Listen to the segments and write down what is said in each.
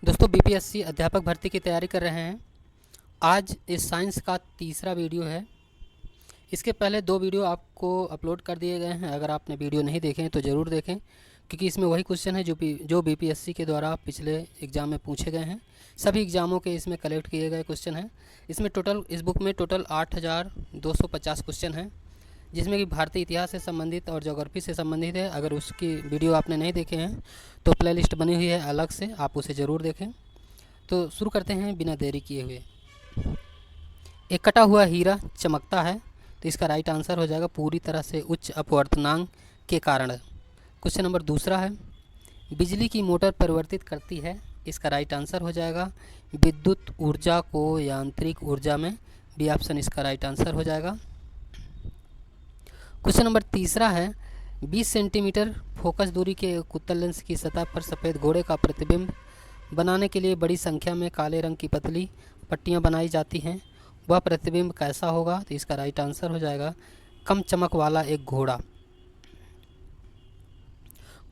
दोस्तों बीपीएससी अध्यापक भर्ती की तैयारी कर रहे हैं। आज इस साइंस का तीसरा वीडियो है। इसके पहले 2 वीडियो आपको अपलोड कर दिए गए हैं। अगर आपने वीडियो नहीं देखे हैं तो ज़रूर देखें, क्योंकि इसमें वही क्वेश्चन है जो बीपीएससी के द्वारा पिछले एग्ज़ाम में पूछे गए हैं। सभी एग्ज़ामों के इसमें कलेक्ट किए गए क्वेश्चन हैं। इस बुक में टोटल 8250 क्वेश्चन हैं, जिसमें कि भारतीय इतिहास से संबंधित और ज्योग्राफी से संबंधित है। अगर उसकी वीडियो आपने नहीं देखे हैं तो प्लेलिस्ट बनी हुई है अलग से, आप उसे ज़रूर देखें। तो शुरू करते हैं बिना देरी किए हुए। एक कटा हुआ हीरा चमकता है, तो इसका राइट आंसर हो जाएगा पूरी तरह से उच्च अपवर्तनांक के कारण। क्वेश्चन नंबर दूसरा है, बिजली की मोटर परिवर्तित करती है, इसका राइट आंसर हो जाएगा विद्युत ऊर्जा को यांत्रिक ऊर्जा में। बी ऑप्शन इसका राइट आंसर हो जाएगा। क्वेश्चन नंबर तीसरा है, 20 सेंटीमीटर फोकस दूरी के एक उत्तल लेंस की सतह पर सफ़ेद घोड़े का प्रतिबिंब बनाने के लिए बड़ी संख्या में काले रंग की पतली पट्टियां बनाई जाती हैं। वह प्रतिबिंब कैसा होगा? तो इसका राइट आंसर हो जाएगा कम चमक वाला एक घोड़ा।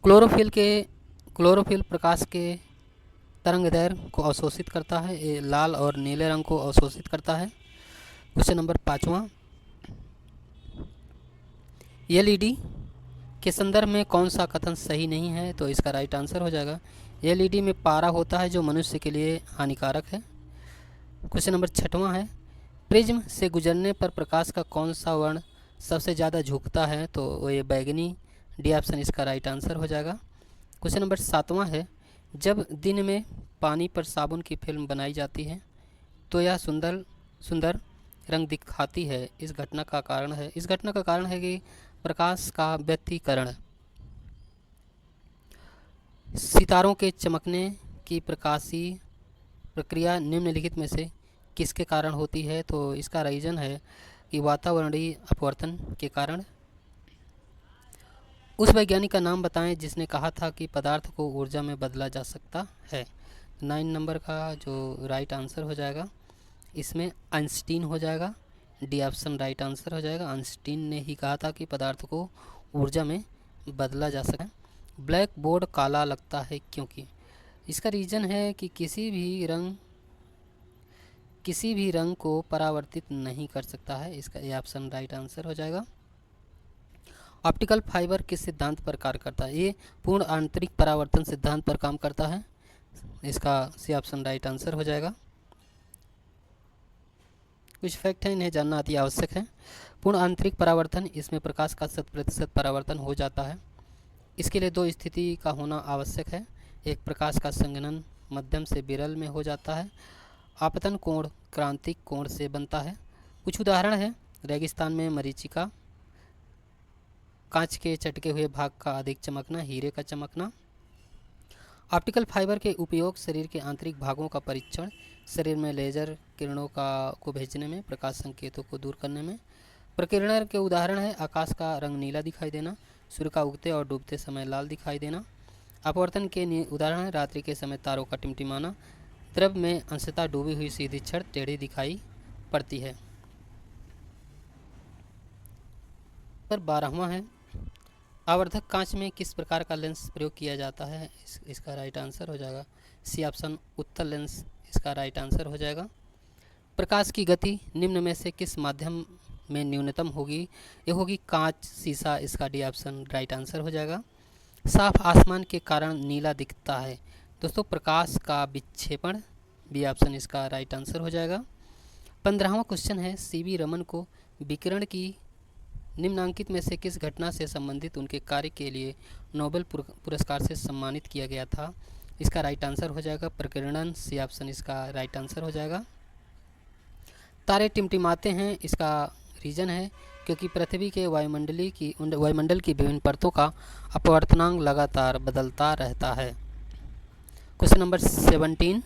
क्लोरोफिल प्रकाश के तरंगदैर्घ्य को अवशोषित करता है, ये लाल और नीले रंग को अवशोषित करता है। क्वेश्चन नंबर 5वां, एलईडी के संदर्भ में कौन सा कथन सही नहीं है? तो इसका राइट आंसर हो जाएगा एलईडी में पारा होता है जो मनुष्य के लिए हानिकारक है। क्वेश्चन नंबर 6वां है, प्रिज्म से गुजरने पर प्रकाश का कौन सा वर्ण सबसे ज़्यादा झुकता है? तो ये बैगनी। डी ऑप्शन इसका राइट आंसर हो जाएगा। क्वेश्चन नंबर 7वां है, जब दिन में पानी पर साबुन की फिल्म बनाई जाती है तो यह सुंदर रंग दिखाती है। इस घटना का कारण है कि प्रकाश का व्यतिकरण। सितारों के चमकने की प्रकाशीय प्रक्रिया निम्नलिखित में से किसके कारण होती है? तो इसका रीज़न है कि वातावरणीय अपवर्तन के कारण। उस वैज्ञानिक का नाम बताएं जिसने कहा था कि पदार्थ को ऊर्जा में बदला जा सकता है। 9 नंबर का जो राइट आंसर हो जाएगा इसमें आइंस्टीन हो जाएगा। डी ऑप्शन राइट आंसर हो जाएगा। आइंस्टीन ने ही कहा था कि पदार्थ को ऊर्जा में बदला जा सकता है। ब्लैक बोर्ड काला लगता है क्योंकि? इसका रीज़न है कि किसी भी रंग को परावर्तित नहीं कर सकता है। इसका ये ऑप्शन राइट आंसर हो जाएगा। ऑप्टिकल फाइबर किस सिद्धांत पर कार्य करता है? ये पूर्ण आंतरिक परावर्तन सिद्धांत पर काम करता है। इसका सी ऑप्शन राइट आंसर हो जाएगा। कुछ फैक्ट है, इन्हें जानना अति आवश्यक है। पूर्ण आंतरिक परावर्तन, इसमें प्रकाश का 100% परावर्तन हो जाता है। इसके लिए 2 स्थिति का होना आवश्यक है। एक, प्रकाश का संघनन मध्यम से विरल में हो जाता है। आपतन कोण क्रांतिक कोण से बनता है। कुछ उदाहरण है, रेगिस्तान में मरीचिका, कांच के चटके हुए भाग का अधिक चमकना, हीरे का चमकना। ऑप्टिकल फाइबर के उपयोग शरीर के आंतरिक भागों का परीक्षण, शरीर में लेजर किरणों को भेजने में, प्रकाश संकेतों को दूर करने में। प्रकीर्णन के उदाहरण है, आकाश का रंग नीला दिखाई देना, सूर्य का उगते और डूबते समय लाल दिखाई देना। अपवर्तन के उदाहरण है, रात्रि के समय तारों का टिमटिमाना, द्रव में अंशतः डूबी हुई सीधी छड़ टेढ़ी दिखाई पड़ती है। पर 12वां है, आवर्धक कांच में किस प्रकार का लेंस प्रयोग किया जाता है? इसका राइट आंसर हो जाएगा सी ऑप्शन उत्तल लेंस, इसका राइट आंसर हो जाएगा। प्रकाश की गति निम्न में से किस माध्यम में न्यूनतम होगी? ये होगी कांच, शीशा, इसका डी ऑप्शन राइट आंसर हो जाएगा। साफ आसमान के कारण नीला दिखता है। दोस्तों प्रकाश का विक्षेपण, बी ऑप्शन इसका राइट आंसर हो जाएगा। 15वां क्वेश्चन है, सीवी रमन को विकिरण की निम्नांकित में से किस घटना से संबंधित उनके कार्य के लिए नोबेल पुरस्कार से सम्मानित किया गया था? इसका राइट आंसर हो जाएगा प्रकीर्णन, सी ऑप्शन इसका राइट आंसर हो जाएगा। तारे टिमटिमाते हैं, इसका रीज़न है क्योंकि पृथ्वी के वायुमंडल की विभिन्न परतों का अपवर्तनांक लगातार बदलता रहता है। क्वेश्चन नंबर 17,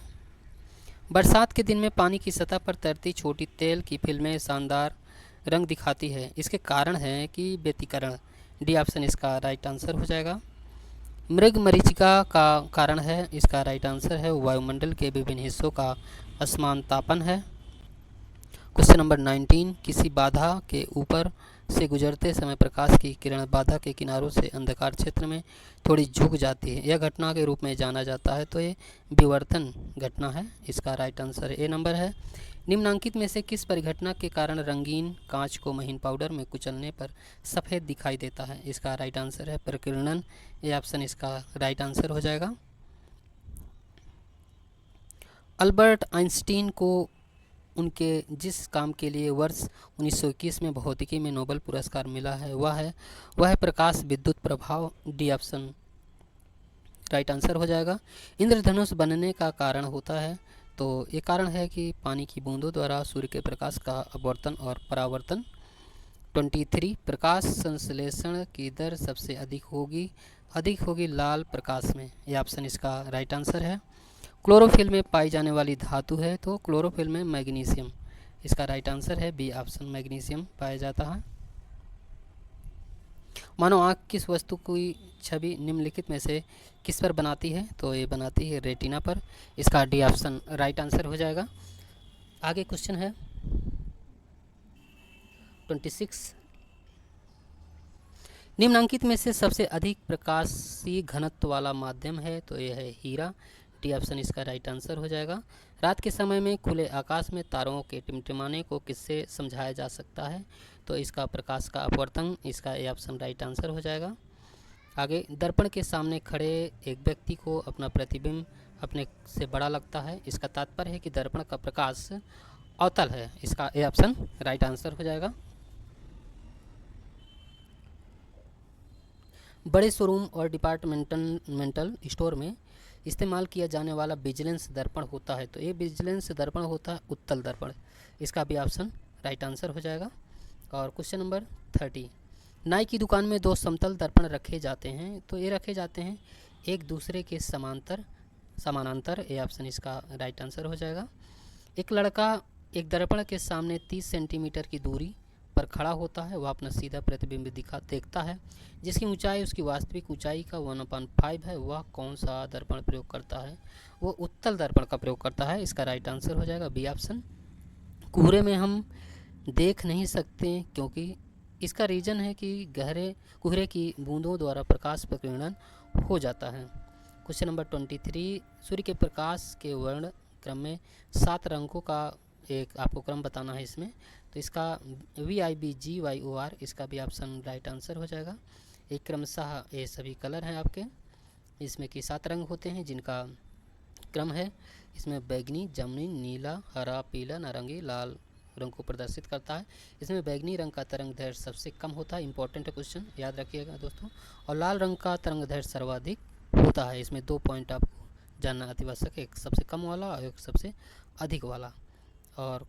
बरसात के दिन में पानी की सतह पर तैरती छोटी तेल की फिल्में शानदार रंग दिखाती है। इसके कारण है कि व्यतिकरण। डी ऑप्शन इसका राइट आंसर हो जाएगा। मृग मरीचिका का कारण है, इसका राइट आंसर है वायुमंडल के विभिन्न हिस्सों का असमान तापन है। क्वेश्चन नंबर 19, किसी बाधा के ऊपर से गुजरते समय प्रकाश की किरण बाधा के किनारों से अंधकार क्षेत्र में थोड़ी झुक जाती है, यह घटना के रूप में जाना जाता है। तो ये विवर्तन घटना है, इसका राइट आंसर ए नंबर है। निम्नांकित में से किस परिघटना के कारण रंगीन कांच को महीन पाउडर में कुचलने पर सफ़ेद दिखाई देता है? इसका राइट आंसर है प्रकीर्णन। ये ऑप्शन इसका राइट आंसर हो जाएगा। अल्बर्ट आइंस्टीन को उनके जिस काम के लिए वर्ष 1921 में भौतिकी में नोबेल पुरस्कार मिला है वह है प्रकाश विद्युत प्रभाव। डी ऑप्शन राइट आंसर हो जाएगा। इंद्रधनुष बनने का कारण होता है, तो ये कारण है कि पानी की बूंदों द्वारा सूर्य के प्रकाश का अपवर्तन और परावर्तन। 23 प्रकाश संश्लेषण की दर सबसे अधिक होगी लाल प्रकाश में। यह ऑप्शन इसका राइट आंसर है। क्लोरोफिल में पाई जाने वाली धातु है, तो क्लोरोफिल में मैग्नीशियम, इसका राइट आंसर है बी ऑप्शन, मैग्नीशियम पाया जाता है। मानो आँख किस वस्तु की छवि निम्नलिखित में से किस पर बनाती है? तो ये बनाती है रेटिना पर, इसका डी ऑप्शन राइट आंसर हो जाएगा। आगे क्वेश्चन है 26, निम्नांकित में से सबसे अधिक प्रकाशीय घनत्व वाला माध्यम है? तो यह है हीरा। डी ऑप्शन इसका राइट आंसर हो जाएगा। रात के समय में खुले आकाश में तारों के टिमटिमाने को किससे समझाया जा सकता है? तो इसका प्रकाश का अपवर्तन, इसका ए ऑप्शन राइट आंसर हो जाएगा। आगे, दर्पण के सामने खड़े एक व्यक्ति को अपना प्रतिबिंब अपने से बड़ा लगता है, इसका तात्पर्य है कि दर्पण का प्रकाश अवतल है, इसका ए ऑप्शन राइट आंसर हो जाएगा। बड़े शोरूम और डिपार्टमेंटल स्टोर में इस्तेमाल किया जाने वाला विजिलेंस दर्पण होता है, तो ये विजिलेंस दर्पण होता है उत्तल दर्पण, इसका भी ऑप्शन राइट आंसर हो जाएगा। और क्वेश्चन नंबर 30, नाई की दुकान में दो समतल दर्पण रखे जाते हैं, तो ये रखे जाते हैं एक दूसरे के समानांतर, ये ऑप्शन इसका राइट आंसर हो जाएगा। एक लड़का एक दर्पण के सामने 30 सेंटीमीटर की दूरी पर खड़ा होता है, वह अपना सीधा प्रतिबिंब देखता है जिसकी ऊंचाई उसकी वास्तविक ऊंचाई का 1/5 है। वह कौन सा दर्पण प्रयोग करता है? वो उत्तल दर्पण का प्रयोग करता है, इसका राइट आंसर हो जाएगा बी ऑप्शन। कोहरे में हम देख नहीं सकते क्योंकि इसका रीजन है कि गहरे कोहरे की बूंदों द्वारा प्रकाश प्रकीर्णन हो जाता है। क्वेश्चन नंबर 23, सूर्य के प्रकाश के वर्ण क्रम में 7 रंगों का एक आपको क्रम बताना है इसमें, तो इसका VIBGYOR, इसका भी ऑप्शन राइट आंसर हो जाएगा। एक क्रमशः ये सभी कलर हैं आपके, इसमें कि 7 रंग होते हैं जिनका क्रम है, इसमें बैगनी, जामुनी, नीला, हरा, पीला, नारंगी, लाल रंग को प्रदर्शित करता है। इसमें बैगनी रंग का तरंग दैर्घ्य सबसे कम होता है, इंपॉर्टेंट है क्वेश्चन, याद रखिएगा दोस्तों। और लाल रंग का तरंग दैर्घ्य सर्वाधिक होता है। इसमें 2 पॉइंट आपको जानना अति आवश्यक है, एक सबसे कम वाला और एक सबसे अधिक वाला। और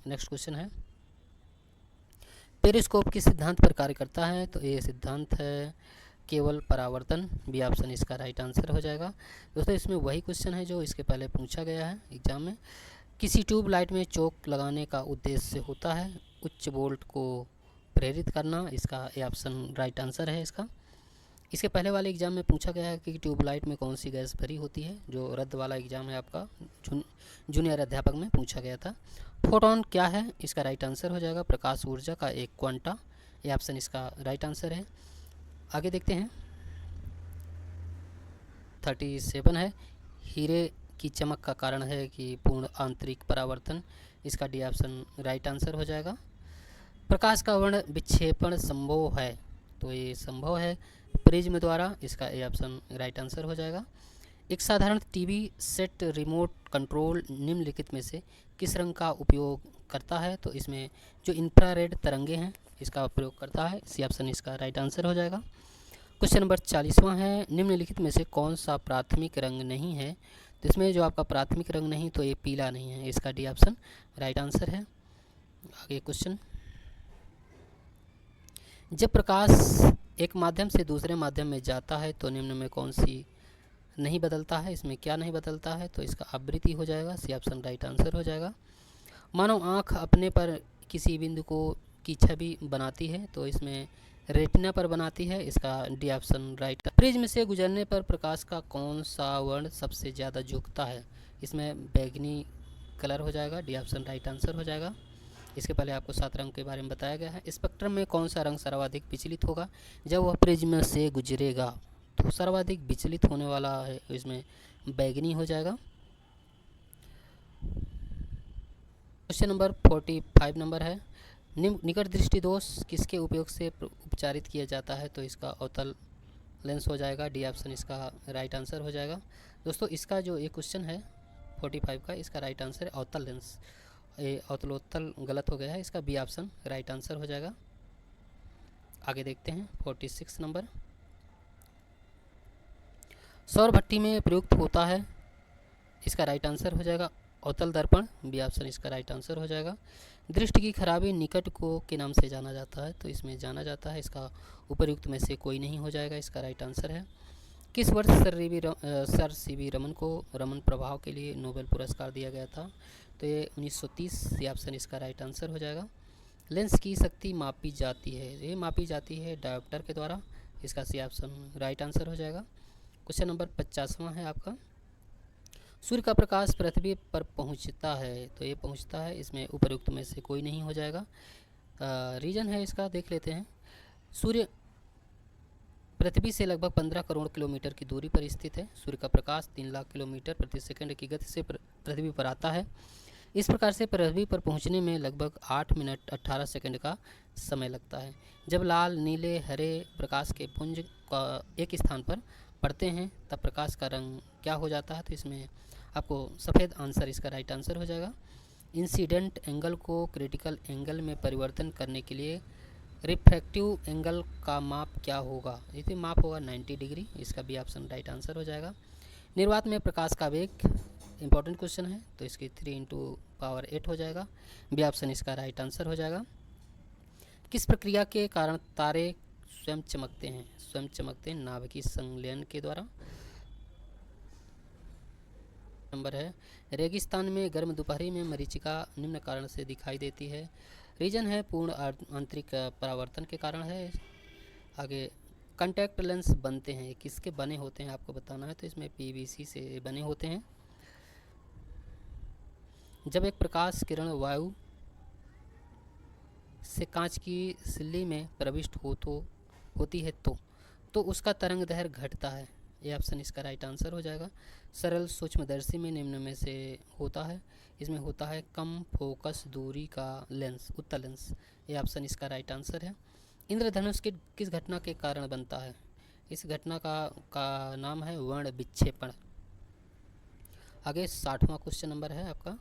नेक्स्ट क्वेश्चन है, पेरिस्कोप किस सिद्धांत पर कार्य करता है? तो ये सिद्धांत है केवल परावर्तन, बी ऑप्शन इसका राइट आंसर हो जाएगा। दोस्तों इसमें वही क्वेश्चन है जो इसके पहले पूछा गया है एग्जाम में। किसी ट्यूब लाइट में चौक लगाने का उद्देश्य होता है उच्च वोल्ट को प्रेरित करना, इसका ए ऑप्शन राइट आंसर है इसका। इसके पहले वाले एग्जाम में पूछा गया है कि ट्यूबलाइट में कौन सी गैस भरी होती है, जो रद्द वाला एग्जाम है आपका जूनियर अध्यापक में पूछा गया था। फोटोन क्या है? इसका राइट आंसर हो जाएगा प्रकाश ऊर्जा का एक क्वांटा, ये ऑप्शन इसका राइट आंसर है। आगे देखते हैं 37 है, हीरे की चमक का कारण है कि पूर्ण आंतरिक परावर्तन, इसका डी ऑप्शन राइट आंसर हो जाएगा। प्रकाश का वर्ण विक्षेपण संभव है, तो ये संभव है प्रिज्म द्वारा, इसका ए ऑप्शन राइट आंसर हो जाएगा। एक साधारण टीवी सेट रिमोट कंट्रोल निम्नलिखित में से किस रंग का उपयोग करता है? तो इसमें जो इंफ्रारेड तरंगे हैं इसका प्रयोग करता है, सी ऑप्शन इसका राइट आंसर हो जाएगा। क्वेश्चन नंबर 40वां है, निम्नलिखित में से कौन सा प्राथमिक रंग नहीं है? तो इसमें जो आपका प्राथमिक रंग नहीं, तो ये पीला नहीं है, इसका डी ऑप्शन राइट आंसर है। आगे क्वेश्चन, जब प्रकाश एक माध्यम से दूसरे माध्यम में जाता है तो निम्न में कौन सी नहीं बदलता है? इसमें क्या नहीं बदलता है? तो इसका आवृत्ति हो जाएगा, सी ऑप्शन राइट आंसर हो जाएगा। मानो आँख अपने पर किसी बिंदु को की छवि बनाती है, तो इसमें रेटिना पर बनाती है, इसका डी ऑप्शन राइट। प्रिज्म से गुजरने पर प्रकाश का कौन सा वर्ण सबसे ज़्यादा झुकता है? इसमें बैगनी कलर हो जाएगा, डी ऑप्शन राइट आंसर हो जाएगा। इसके पहले आपको 7 रंग के बारे में बताया गया है। स्पेक्ट्रम में कौन सा रंग सर्वाधिक विचलित होगा जब वह प्रिज्म से गुजरेगा? तो सर्वाधिक विचलित होने वाला है इसमें बैगनी हो जाएगा। क्वेश्चन नंबर 45 नंबर है, निकट दृष्टि दोष किसके उपयोग से उपचारित किया जाता है? तो इसका अवतल लेंस हो जाएगा। डी ऑप्शन इसका राइट आंसर हो जाएगा। दोस्तों इसका जो ये क्वेश्चन है 45 का, इसका राइट आंसर है अवतल लेंस। ये अवतलोत्तल गलत हो गया है, इसका बी ऑप्शन राइट आंसर हो जाएगा। आगे देखते हैं 46 नंबर, सौर भट्टी में प्रयुक्त होता है, इसका राइट आंसर हो जाएगा अवतल दर्पण। बी ऑप्शन इसका राइट आंसर हो जाएगा। दृष्टि की खराबी निकट को के नाम से जाना जाता है? तो इसमें जाना जाता है, इसका उपयुक्त में से कोई नहीं हो जाएगा, इसका राइट आंसर है। किस वर्ष सर सीवी रमन को रमन प्रभाव के लिए नोबेल पुरस्कार दिया गया था? तो ये 1930। ये ऑप्शन इसका राइट आंसर हो जाएगा। लेंस की शक्ति मापी जाती है, ये मापी जाती है डायोप्टर के द्वारा, इसका सी ऑप्शन राइट आंसर हो जाएगा। क्वेश्चन नंबर 50वां है आपका, सूर्य का प्रकाश पृथ्वी पर पहुंचता है, तो ये पहुंचता है, इसमें उपयुक्त में से कोई नहीं हो जाएगा। रीजन है इसका देख लेते हैं। सूर्य पृथ्वी से लगभग 15 करोड़ किलोमीटर की दूरी पर स्थित है। सूर्य का प्रकाश 3 लाख किलोमीटर प्रति सेकंड की गति से पृथ्वी पर आता है। इस प्रकार से पृथ्वी पर पहुंचने में लगभग 8 मिनट 18 सेकंड का समय लगता है। जब लाल नीले हरे प्रकाश के पुंज का एक स्थान पर पड़ते हैं तब प्रकाश का रंग क्या हो जाता है? तो इसमें आपको सफ़ेद आंसर इसका राइट आंसर हो जाएगा। इंसिडेंट एंगल को क्रिटिकल एंगल में परिवर्तन करने के लिए रिफ्रैक्टिव एंगल का माप क्या होगा? इसे माप होगा 90 डिग्री, इसका भी ऑप्शन राइट आंसर हो जाएगा। निर्वात में प्रकाश का वेग इंपॉर्टेंट क्वेश्चन है, तो इसकी 3 × पावर 8 हो जाएगा। बी ऑप्शन इसका राइट आंसर हो जाएगा। किस प्रक्रिया के कारण तारे स्वयं चमकते हैं? स्वयं चमकते हैं नाभिकीय संलयन के द्वारा। नंबर है, रेगिस्तान में गर्म दोपहरी में मरीचिका निम्न कारण से दिखाई देती है। रीजन है पूर्ण आंतरिक परावर्तन के कारण है। आगे कॉन्टैक्ट लेंस बनते हैं, किसके बने होते हैं आपको बताना है, तो इसमें पीवीसी से बने होते हैं। जब एक प्रकाश किरण वायु से कांच की सिल्ली में प्रविष्ट होती है तो उसका तरंग दैर्घ्य घटता है। ये ऑप्शन इसका राइट आंसर हो जाएगा। सरल सूक्ष्मदर्शी में निम्न में से होता है, इसमें होता है कम फोकस दूरी का लेंस, उत्तल लेंस। ये ऑप्शन इसका राइट आंसर है। इंद्रधनुष किस घटना के कारण बनता है? इस घटना का नाम है वर्ण विक्षेपण। आगे 60वां क्वेश्चन नंबर है आपका,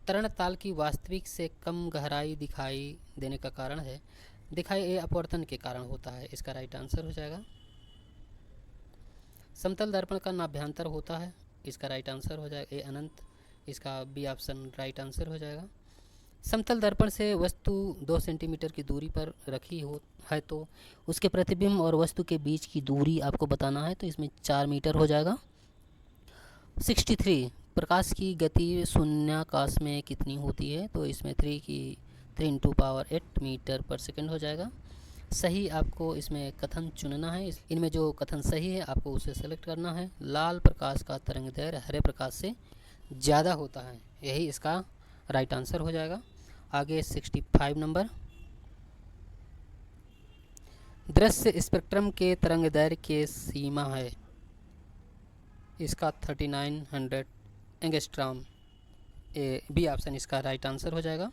तरण ताल की वास्तविक से कम गहराई दिखाई देने का कारण है? दिखाई ये अपवर्तन के कारण होता है, इसका राइट आंसर हो जाएगा। समतल दर्पण का नाभ्यंतर होता है, इसका राइट आंसर हो जाएगा ए अनंत, इसका बी ऑप्शन राइट आंसर हो जाएगा। समतल दर्पण से वस्तु 2 सेंटीमीटर की दूरी पर रखी है तो उसके प्रतिबिंब और वस्तु के बीच की दूरी आपको बताना है, तो इसमें 4 मीटर हो जाएगा। 63 प्रकाश की गति शून्याकाश में कितनी होती है? तो इसमें 3 × पावर 8 मीटर पर सेकंड हो जाएगा। सही आपको इसमें कथन चुनना है, इनमें जो कथन सही है आपको उसे सेलेक्ट करना है। लाल प्रकाश का तरंग दैर्घ्य हरे प्रकाश से ज़्यादा होता है, यही इसका राइट आंसर हो जाएगा। आगे 65 नंबर, दृश्य स्पेक्ट्रम के तरंग दैर्घ्य की सीमा है, इसका 3900 एंगस्ट्रॉम। ए बी ऑप्शन इसका राइट आंसर हो जाएगा।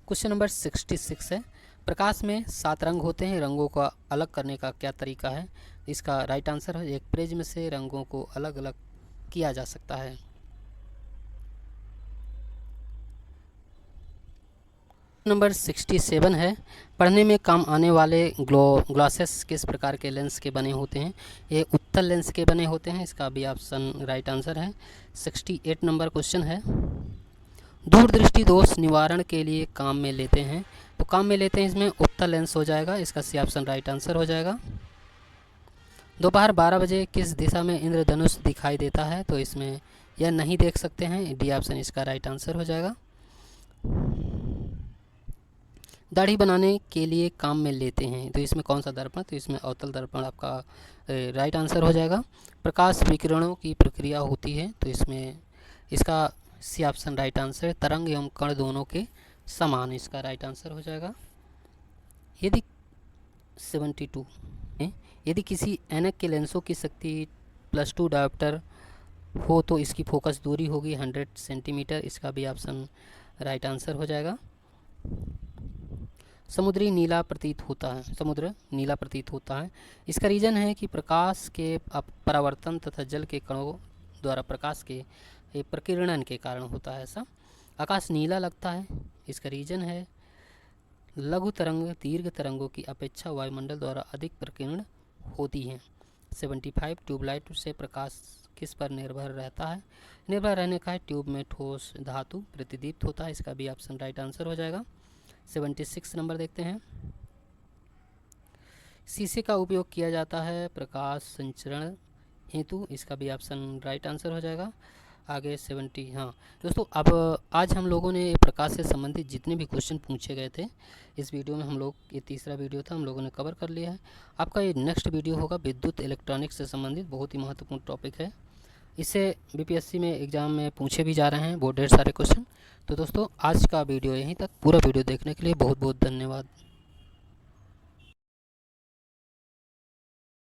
क्वेश्चन नंबर 66 है, प्रकाश में 7 रंग होते हैं, रंगों को अलग करने का क्या तरीका है? इसका राइट आंसर है एक प्रिज्म से रंगों को अलग अलग किया जा सकता है। नंबर 67 है, पढ़ने में काम आने वाले ग्लासेस किस प्रकार के लेंस के बने होते हैं? ये उत्तल लेंस के बने होते हैं, इसका भी ऑप्शन राइट आंसर है। 68 नंबर क्वेश्चन है, दूरदृष्टि दोष निवारण के लिए काम में लेते हैं, तो काम में लेते हैं इसमें उत्तल लेंस हो जाएगा, इसका सी ऑप्शन राइट आंसर हो जाएगा। दोपहर 12 बजे किस दिशा में इंद्रधनुष दिखाई देता है? तो इसमें यह नहीं देख सकते हैं, डी ऑप्शन इसका राइट आंसर हो जाएगा। दाढ़ी बनाने के लिए काम में लेते हैं, तो इसमें कौन सा दर्पण? तो इसमें अवतल दर्पण आपका राइट आंसर हो जाएगा। प्रकाश विकिरणों की प्रक्रिया होती है, तो इसमें इसका सी ऑप्शन राइट आंसर। तरंग एवं कण दोनों के समान, इसका राइट आंसर हो जाएगा। यदि 72 यदि किसी ऐनक के लेंसों की शक्ति +2 डायोप्टर हो तो इसकी फोकस दूरी होगी 100 सेंटीमीटर, इसका भी ऑप्शन राइट आंसर हो जाएगा। समुद्र नीला प्रतीत होता है, इसका रीज़न है कि प्रकाश के परावर्तन तथा जल के कणों द्वारा प्रकाश के प्रकीर्णन के कारण होता है ऐसा। आकाश नीला लगता है, इसका रीज़न है लघु तरंग दीर्घ तरंगों की अपेक्षा वायुमंडल द्वारा अधिक प्रकीर्ण होती हैं। 75 ट्यूबलाइट से प्रकाश किस पर निर्भर रहता है? निर्भर रहने का है ट्यूब में ठोस धातु प्रतिदीप्त होता है, इसका भी ऑप्शन राइट आंसर हो जाएगा। 76 नंबर देखते हैं। शीशे का उपयोग किया जाता है प्रकाश संचरण हेतु, इसका भी ऑप्शन राइट आंसर हो जाएगा। आगे 70 हाँ दोस्तों, अब आज हम लोगों ने प्रकाश से संबंधित जितने भी क्वेश्चन पूछे गए थे इस वीडियो में, हम लोग ये तीसरा वीडियो था, हम लोगों ने कवर कर लिया है। आपका ये नेक्स्ट वीडियो होगा विद्युत इलेक्ट्रॉनिक्स से संबंधित, बहुत ही महत्वपूर्ण टॉपिक है। इससे बीपीएससी में एग्ज़ाम में पूछे भी जा रहे हैं बहुत ढेर सारे क्वेश्चन। तो दोस्तों आज का वीडियो यहीं तक। पूरा वीडियो देखने के लिए बहुत बहुत धन्यवाद।